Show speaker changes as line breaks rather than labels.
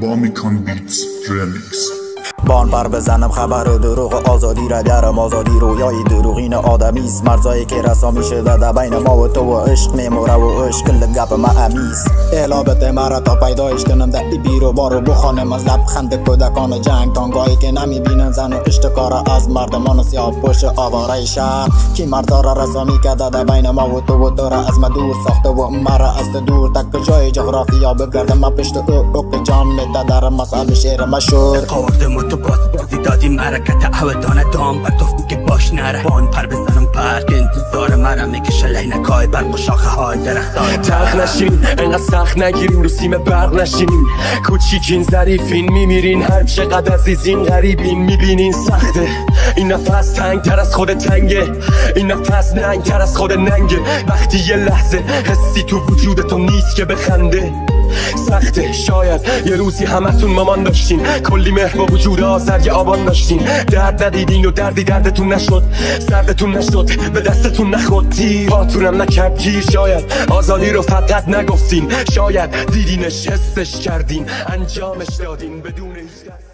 بامیکان بیتس ریمیکس.
بان پر بزنم خبر دروغ آزادی را درم، آزادی رویای دروغین آدمیست، مرزایی که رسا میشه در بین ما و تو و عشق میموره و عشق کل گپ ما امیست. الابت مرا تا پیدایش کنم در بیرو بارو بخانم از لبخند کودکان جنگ، تانگایی که نمیبینن زن و اشتکار از مردمان سیاه پوش آواره شهر، کی مرزا را رسا میکرده در بین ما و تو را از ما دور ساخته و مرا از دور تک جای جغرافیا بگردم ما پشت او که جان میده در مسئله شعر مشهور.
تو بازی دادیم حرکت عودانه دام و تو که باش نره بان پر بزنم پرک انتظار مرا میکشه لینکای برق و شاخه های درختای
تخ نشین انقدر سخت نگیرین رو سیم برق نشین کوچیکین ظریفین میمیرین هر چقدر عزیزین غریبین میبینین سخته این نفس تنگ تر از خود تنگه این نفس ننگ تر از خود ننگه وقتی یه لحظه حسی تو وجودتون نیست که بخنده سخته شاید یه روزی همتون مامان داشتین کلی مهر با وجود آذر یه آبان داشتین درد ندیدین و دردی دردتون نشد سردتون نشد به دستتون نخورد تیرهاتونم نکرد گیر شاید آزادی رو فقط نگفتین شاید دیدینش حسش کردین انجامش دادین بدون هیچ